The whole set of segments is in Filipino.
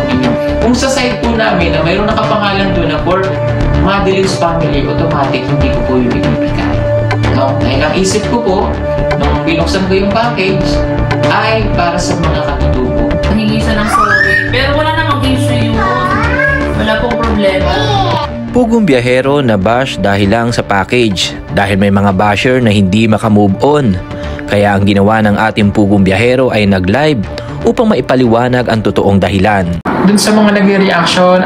team. Kung sa side po namin na mayroon nakapangalan doon na for Madeline's family, automatic hindi ko po yung ibibigay. No? Dahil ang isip ko po, nung binuksan ko yung package, ay para sa mga katutubo. Hingisa ng sorry. Pero wala namang issue yun. Wala pong problema. Pugong biyahero na bash dahil lang sa package. Dahil may mga basher na hindi makamove on. Kaya ang ginawa ng ating pugong biyahero ay nag-live upang maipaliwanag ang totoong dahilan. Dun sa mga nagre-reaction,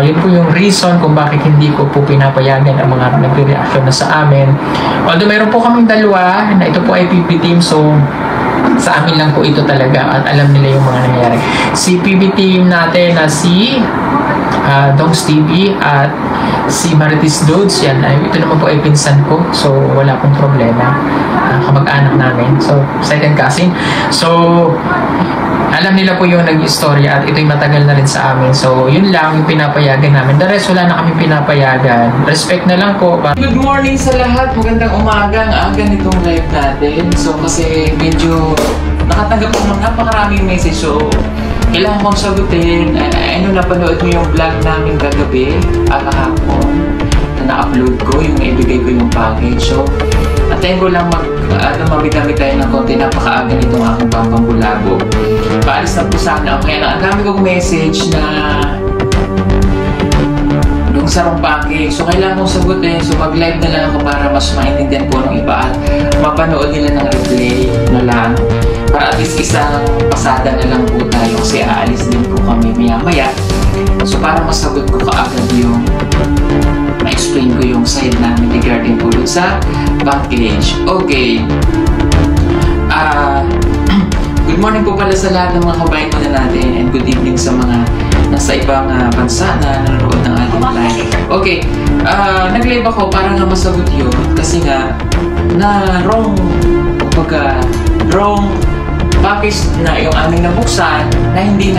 yun po yung reason kung bakit hindi ko po pinapayagan ang mga nagre-reaction na sa amin. Although mayroon po kaming dalawa na ito po ay PB team, so sa amin lang po ito talaga at alam nila yung mga nangyayari. Si PB team natin na si Dogs TV at si Marites Dudes, yan, ito naman po ay pinsan ko, so wala pong problema. Kamag-anak namin, so second cousin. So alam nila po yung nag-istorya at ito'y matagal na rin sa amin. So yun lang yung pinapayagan namin. The rest wala na kami pinapayagan. Respect na lang po. Good morning sa lahat. Magandang umaga. Ang aga nitong live natin. So kasi medyo nakatanggap ko ng napakaraming message. So kailangan kong sagutin. Napanood mo yung vlog namin kagabi at kahapon na na-upload ko, yung naibigay ko yung package. So atayin ko lang mabidami tayo ng konti. Napakaaga nitong aking pampambulabo. Paalis na po sana. Kaya ang dami kong message na yung sarong package. So kailangan kong sagutin. So mag-live na lang ako para mas maintindihan po ng iba at mapanood nila ng replay na lang. Para at least isang pasada na lang po tayo kasi aalis din po kami maya-maya. So para masagot ko kaagad yung ma-explain ko yung side namin regarding po sa package. Okay. Good morning po pala sa lahat ng mga kabayan muna natin and good evening sa mga nasa ibang bansa na nanonood ng ating live. Okay. Nag-live ako para nga masagot yun kasi nga na wrong package na yung aming nabuksan na hindi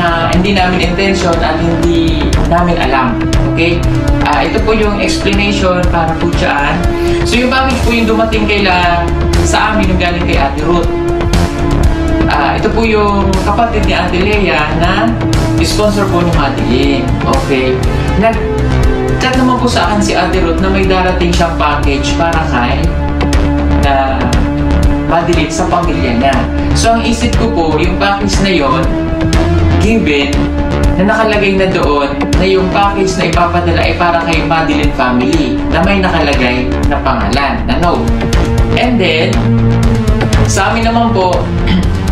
namin intention at hindi namin alam. Okay? Ito po yung explanation para po dyan. So yung package po yung dumating sa amin yung galing kay Ate Ruth. Ito po yung kapatid ni Ate Lea na sponsor po ni Madeline. Okay? Nag-chat naman po sa akin si Ate Ruth na may darating siyang package para kay Madeline sa pamilya niya. So ang isip ko po, yung package na yon, given na nakalagay na doon na yung package na ipapadala ay para kay Madeline family na may nakalagay na pangalan, na note. And then, sa amin naman po,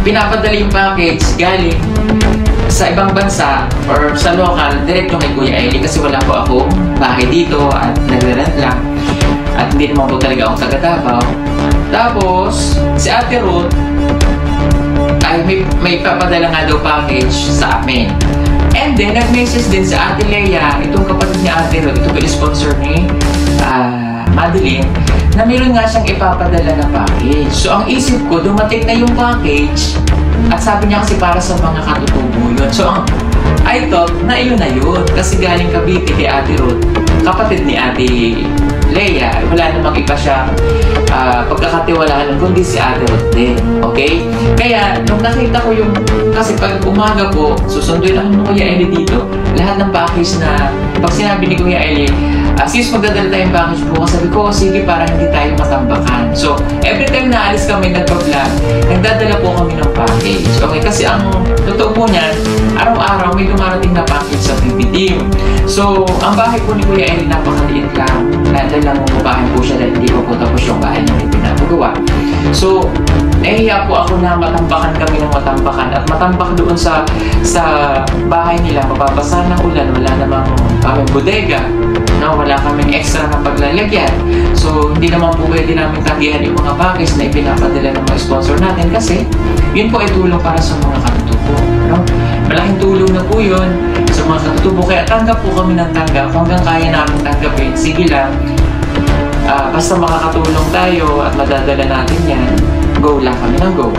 pinapadala yung package galing sa ibang bansa or sa local, direkto kay Kuya Eli kasi wala po ako bahay dito at nagre-rent lang. At hindi naman po talaga akong taga-Davao. Tapos, si Ate Ruth ay may papadala nga daw package sa amin. And then, nag-message din sa Ate Lea, itong kapatid ni Ate Ruth, ito po sponsor ni Madeline, na meron nga siyang ipapadala na package. So, ang isip ko, dumating na yung package at sabi niya kasi para sa mga katutubo yun. So, I thought na yun na yun kasi galing Cavite kay Ate Ruth, kapatid ni Ate Lea, wala namang iba siyang pagkakatiwalaan kundi si Ate Ruth din. Okay? Kaya, nung nakita ko yung, kasi pag umaga po, susunduin ako ng Kuya Eli dito, lahat ng package na, pag sinabi ni Kuya Eli, sis, magdadala tayong package po. Sabi ko, sige, para hindi tayo matambakan. So, every time na alis kami nagpa-vlog, nagdadala po kami ng package. Okay? Kasi ang totoo po niyan, araw-araw may dumarating na package sa PB team. So, ang bahay po ni Kuya Eli napakaliit lang. Dahil lang bubahin po siya dahil hindi pa po tapos yung bahay niya pinapagawa. So, nahihiya po ako na matambakan kami ng matambakan at matambak doon sa bahay nila, mababasa ng ulan, wala namang kaming bodega, no? Wala kaming extra na paglalagyan. So, hindi naman po pwede namin tagihan yung mga package na ipinapadala ng mga sponsor natin kasi yun po ay tulong para sa mga katutubo, no? Malaking tulong na po yun sa mga katutubo. Kaya tanggap po kami ng tanggap. Hanggang kaya namin tanggapin, sige lang. Basta makakatulong tayo at madadala natin yan, go lang kami ng go.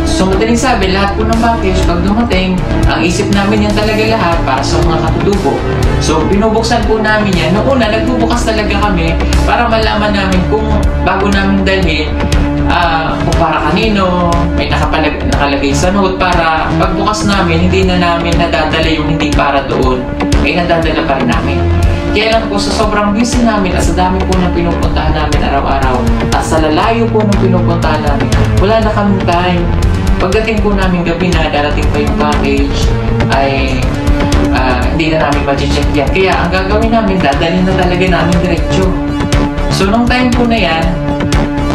So, madaling sabi, lahat po ng package, pag dumating, ang isip namin yan talaga lahat para sa mga katutubo. So, binubuksan po namin yan. Noong una, nagbubukas talaga kami para malaman namin kung bago namin dalhin, kung para kanino, may nakalagay sa note para pagbukas namin, hindi na namin nadadala yung hindi para doon, ay nadadala pa rin namin. Kaya lang po, sa sobrang busy namin at sa dami po ng pinupuntahan namin araw-araw at sa lalayo po ng pinupuntahan namin, wala na kaming time. Pagdating po namin gabi na darating pa yung package, ay hindi na namin ma-check yan. Kaya ang gagawin namin, dadalhin na talaga namin diretso. So, nung time po na yan,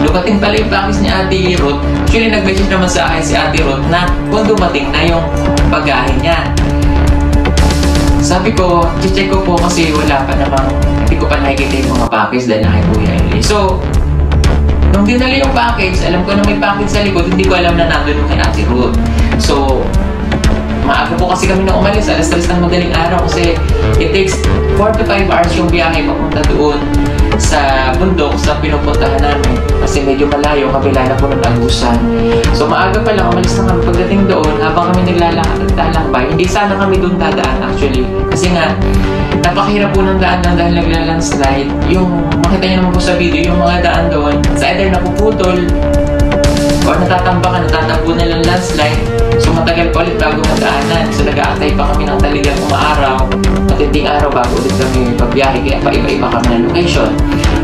dumating pala yung package ni Ate Ruth. Actually, nag-message naman sa akin si Ate Ruth na kung dumating na yung bagahe niya. Sabi ko, check ko po kasi wala pa namang, hindi ko pa nakikita yung mga package dahil na kay Kuya Eli. So, nung dinala yung package, alam ko na may package sa likod, hindi ko alam na nandun yung kay Ate Ruth. So, maaga po kasi kami na umalis, alas 3 ng madaling araw kasi it takes 4 to 5 hours yung biyahe papunta doon sa bundok sa pinupuntahan namin kasi medyo malayo, kabila na po ng Agusan. So maaga pa lang, umalis na kami. Pagdating doon, habang kami naglalakbay, hindi sana kami doon dadaan actually kasi nga napakahirap po ng daan dahil naglalandslide. Yung makita niyo naman po sa video, yung mga daan doon sa either napuputol o natatampo na lang landslide. So matagal pa ulit bago magdaanan. So nag-aantay pa kami ng talagang umaaraw, matinding araw bago ulit kami pagbiyahe. Kaya pa-iba-iba kami ng location.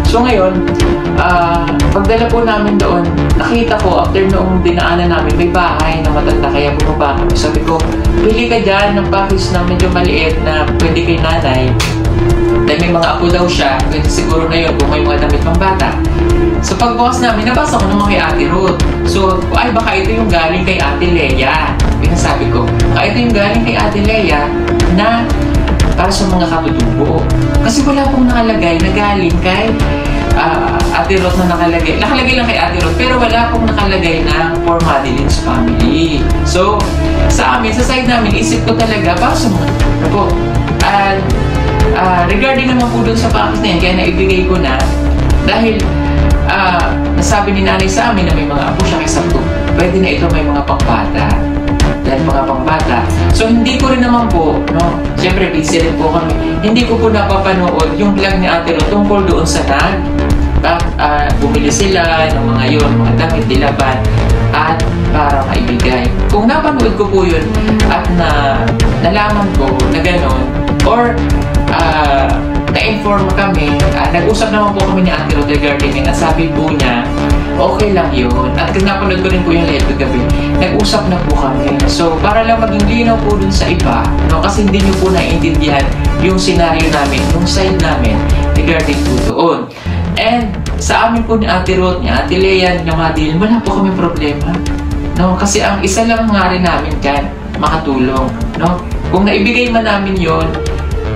So ngayon, pagdala po namin doon, nakita ko after noong dinaanan namin, may bahay na matanda. Kaya bumaba kami. Sabi ko, pili ka dyan ng package na medyo maliit na pwede kay nanay. Dahil may mga apo daw siya, pwede siguro na yun kung may mga damit pang bata. So pagbukas namin, nabasa ko naman kay Ate Ruth. So, ay baka ito yung galing kay Ate Leia. Pinasabi ko, baka ito yung galing kay Ate Leia na para sa mga katutubo. Kasi wala pong nakalagay na galing kay Ate Ruth na nakalagay. Nakalagay lang kay Ate Ruth, pero wala pong nakalagay na for Madeline's family. So, sa amin, sa side namin, isip ko talaga, para sa mga po. At regarding naman po dun sa package na yan, kaya naibigay ko na dahil nasabi ni nanay sa amin na may mga apo siya, kaya sabi ko, pwede na ito may mga pangbata. Dahil mga pangbata. So, hindi ko rin naman po, no? Siyempre, busy rin po kami. Hindi ko po napapanood yung vlog ni Ate Ruth tungkol doon sa bumili sila ng mga yun, mga damit, dilaban, at para maibigay. Kung napanood ko po yun at nalaman ko na gano'n, or na-inform kami, nag-usap naman po kami ni Ate Ruth regarding it. Sabi po niya, okay lang yun. At kung napanood ko rin po yung live kagabi, nag-usap na po kami. So, para lang maging linaw po dun sa iba, no? Kasi hindi nyo po naiintindihan yung scenario namin, yung side namin regarding po doon. And sa amin po ni Ate Ruth, ni Ate Leia, ni Madeline, wala po kami problema. No? Kasi ang isa lang nga rin namin dyan, makatulong. No? Kung naibigay man namin yun,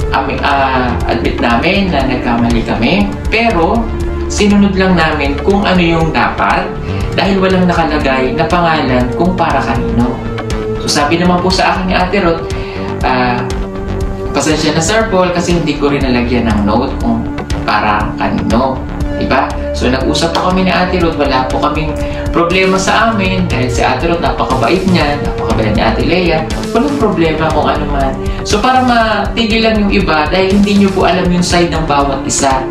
admit namin na nagkamali kami, pero sinunod lang namin kung ano yung dapat dahil walang nakalagay na pangalan kung para kanino. So sabi naman po sa akin ni Ate Ruth, pasensya na Sir Paul kasi hindi ko rin nalagyan ng note kung para kanino. Diba? So nag-usap po kami ni Ate Ruth, wala po kaming problema sa amin dahil si Ate Ruth napakabait niya, napakabait ni Ate Leia, walang problema kung ano man. So para matigil lang yung iba dahil hindi nyo po alam yung side ng bawat isa.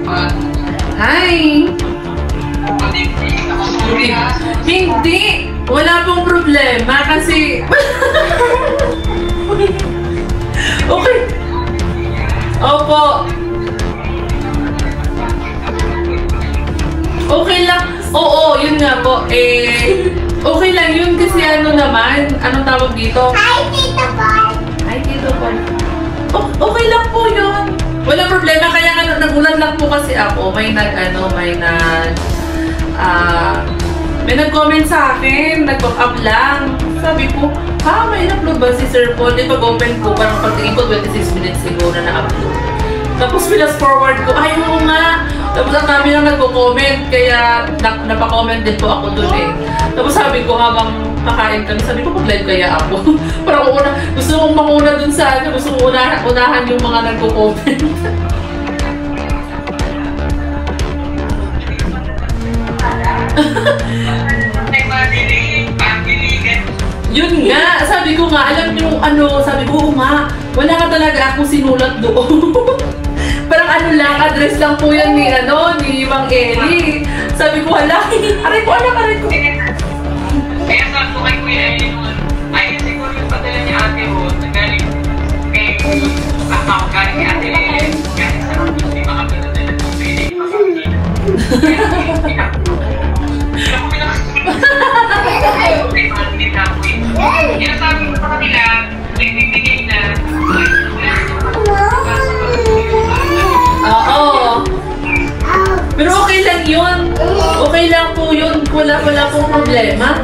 Hi! Hindi! Wala pong problema kasi... Okay! Opo! Okay lang. Oo, yun nga po. Okay lang yun kasi ano naman. Anong tawag dito? Hi, Tito Paul! Hi, Tito Paul. Okay lang po yun. Walang problema. Kaya nga nagulat lang po kasi ako. May nag-comment sa akin. Nag-pop up lang. Sabi ko, may in-upload ba si Sir Paul? Pag-open ko, parang pagtingin ko, 26 minutes siguro na upload. Tapos pinas forward ko, oo nga. Tapos ang dami nang nagko-comment, kaya napaka-comment din po ako dun eh. Tapos sabi ko, habang kakain kami, sabi ko, mag-live kaya ako. Parang gusto kong manguna dun sa ano, gusto kong unahan yung mga nagko-comment. Yun nga, sabi ko nga, alam niyo ano, sabi ko, nga, wala ka talaga akong sinulat doon. Parang ano lang, address lang po yan ni, ni Mang Eli. Sabi ko, hala, aray ko. Kaya sabi ko kay Kuya Eli noon, ay siguro yung padala ni ate mo, nagaling kay galing ni ate Eli, galing sa mga hindi makapinadala ng pwede makapinadala. Kaya kaya sabi ko sa kanila, nagbibigay na. Oo. Pero okay lang yun. Okay lang po yun. Wala pong problema.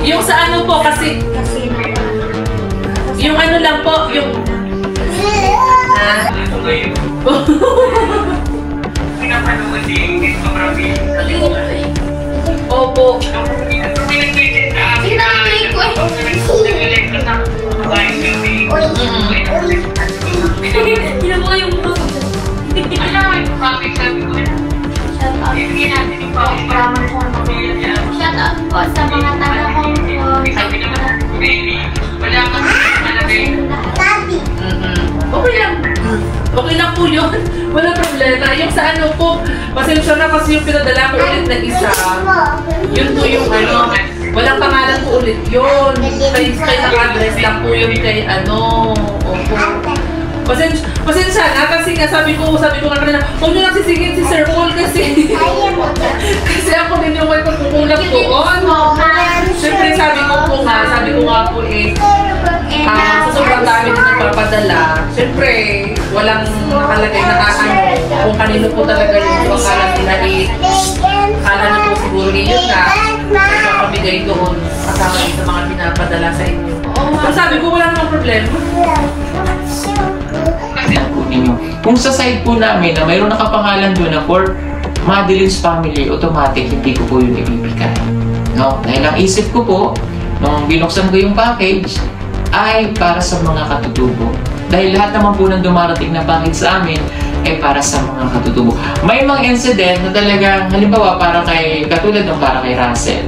Yung sa ano po, kasi yung ano lang po, yung pinapanood din sobrang opo. Ginawa yung mukha ko. Shout out po sa mga taga-home po. Okay lang. Okay lang po yun. Wala problema. Yung sa ano po, pasensya na kasi yung pinadala ko ulit na isa. Yun po yung walang pangalan po ulit yun. Kay naka-address lang po yun kay opo. Pasensya na kasi nga sabi ko nga kanina, huwag nyo lang sisigin si Sir Paul kasi kasi ako din yung may pagkukulang doon. Siyempre sabi ko nga po sa sobrang dami din nagpapadala, siyempre walang nakalagay na kung kanino po talaga yung akala nila akala na po siguro yun na magpapabigay doon kasama sa mga pinapadala sa inyo. Pero sabi ko wala namang problema. Kung sa side po namin na mayroon nakapangalan doon na for Madeline's family, automatic hindi ko po yun ibibigay. No? Dahil ang isip ko po, nung binuksan ko yung package, ay para sa mga katutubo. Dahil lahat naman po ng dumarating na package sa amin ay para sa mga katutubo. May mga incident na talagang, halimbawa, katulad ng para kay Russell.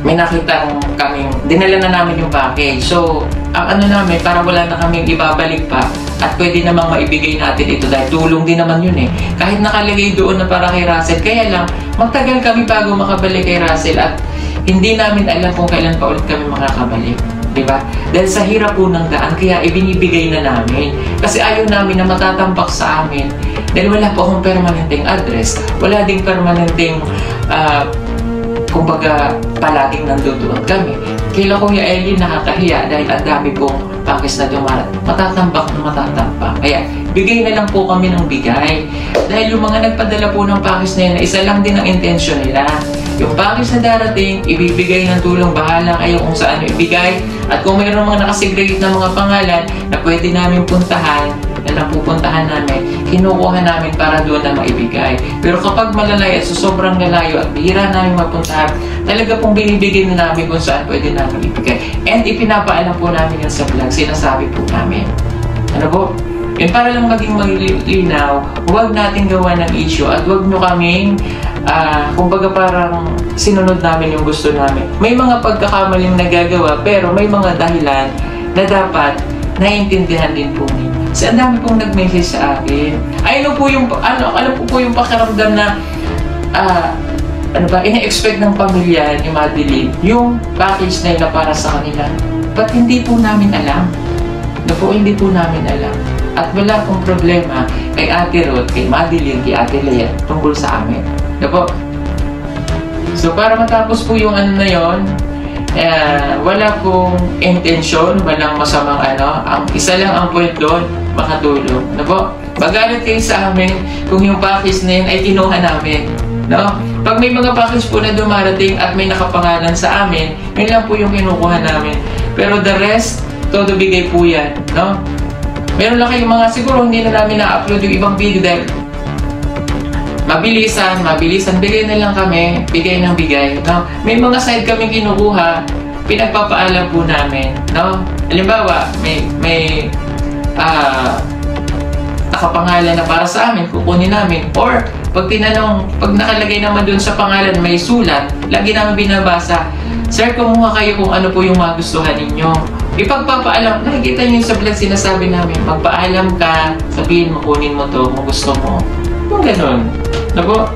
May nakita kaming, dinala na namin yung package. So, ang namin, para wala na kaming ibabalik pa at pwede namang maibigay natin ito dahil tulong din naman yun eh. Kahit nakalagay doon na para kay Russell, kaya lang, magtagal kami bago makabalik kay Russell at hindi namin alam kung kailan pa ulit kami makakabalik. Diba? Dahil sa hirap po ng daan, kaya ibinibigay na namin. Kasi ayaw namin na matatambak sa amin dahil wala po akong permanenteng address. Wala ding permanenteng kumbaga palaging nandoon kami. Kila Kuya Eli nakakahiya dahil ang dami pong package na dumarat. Matatambak. Kaya bigay na lang po kami ng bigay. Dahil yung mga nagpadala po ng package na yan, isa lang din ang intensyon nila. Yung package na darating, ibibigay ng tulong, bahala kayo kung saan ibigay. At kung mayroon mga nakasigrade na mga pangalan na pwede namin puntahan, na napupuntahan namin, kinukuha namin para doon na maibigay. Pero kapag malalayo at sobrang lalayo at bihira namin mapuntahan, talaga pong binibigay na namin kung saan pwede namin ibigay. And ipinapaalam po namin yan sa vlog, sinasabi po namin. Ano po? Yun, para lang maging malinaw, huwag natin gawa ng issue at huwag nyo kaming kumbaga parang sinunod namin yung gusto namin. May mga pagkakamaling nagagawa pero may mga dahilan na dapat naiintindihan din po ninyo. Kasi ang dami pong nag-message sa akin. Alam po po yung pakiramdam na ina-expect ng pamilya ni Madeline yung package na yun para sa kanila. But hindi po namin alam. Hindi po namin alam. At wala pong problema kay Ate Ruth, kay Madeline, kay Ate Lea tungkol sa amin. So para matapos po yung na yun, wala pong intensyon, walang masamang ang isa lang ang point doon, makatulong. Magalit kayo sa amin kung yung package na yun ay kinuha namin. Pag may mga package po na dumarating at may nakapangalan sa amin, yun lang po yung kinukuha namin. Pero the rest, todo bigay po yan. Meron lang kayong mga, siguro hindi na namin na-upload yung ibang video dahil mabilisan, bigay na lang kami, bigay ng bigay. May mga side kami kinukuha, pinagpapaalam po namin. Halimbawa, may nakapangalan na para sa amin, kukunin namin. Or, pag nakalagay naman dun sa pangalan, may sulat, lagi namin binabasa, sir, kumuha kayo kung ano po yung magustuhan ninyo. ipagpapaalam, nakikita nyo sa vlog sinasabi namin, magpaalam ka, sabihin mo, kunin mo to kung gusto mo. Yung ganun. Diba?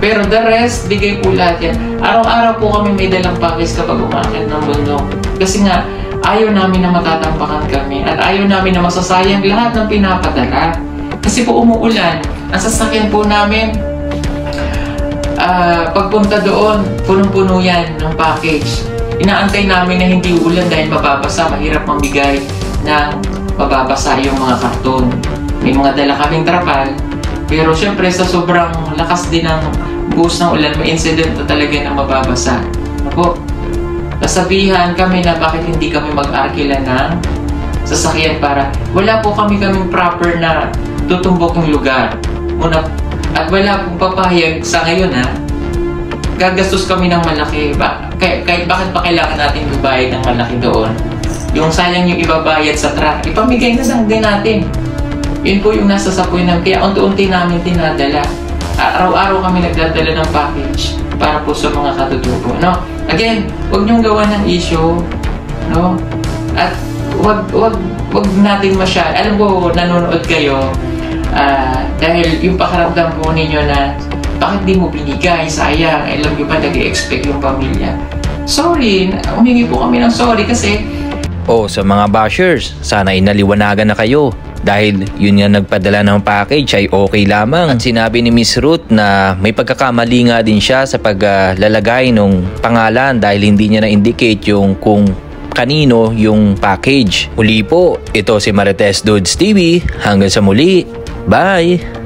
Pero the rest, bigay po lahat yan. Araw-araw po kami may dalang package kapag umakit ng bundok. Kasi nga, ayaw namin na matatampakan kami at ayaw namin na masasayang lahat ng pinapadala. Kasi po umuulan. Ang sasakyan po namin, pagpunta doon, punong-puno yan ng package. Inaantay namin na hindi uulan dahil mababasa, mahirap mamigay ng mababasa yung mga karton. May mga dala kaming trapal, pero syempre sa sobrang lakas din ng buhos ng ulan, may incident na talaga na mababasa. Ako, nasabihan kami na bakit hindi kami mag-arkila ng sasakyan para wala po kaming proper na tutumbok yung lugar. At wala pong papayag sa ngayon gagastos kami ng malaki. Kahit bakit pa kailangan natin ibayad ng malaki doon. Yung sayang yung ibabayad sa truck, ipamigay na lang din natin. Yun po yung nasa sa point namin. Kaya unti-unti namin tinadala. Araw-araw kami nagdadala ng package para po sa mga katutubo. No? Again, huwag niyong gawa ng issue. No? At huwag natin masyad. Alam ko, nanonood kayo dahil yung pakaramdam po ninyo na bakit di mo binigay? Sayang. Alam nyo ba, nag-i-expect yung pamilya. Sorry, humingi po kami ng sorry kasi... Sa mga bashers, sana inaliwanagan na kayo. Dahil yun nga nagpadala ng package ay okay lamang. At sinabi ni Miss Ruth na may pagkakamali nga din siya sa paglalagay ng pangalan dahil hindi niya na-indicate yung kung kanino yung package. Muli po, ito si Marites Dudes TV. Hanggang sa muli. Bye!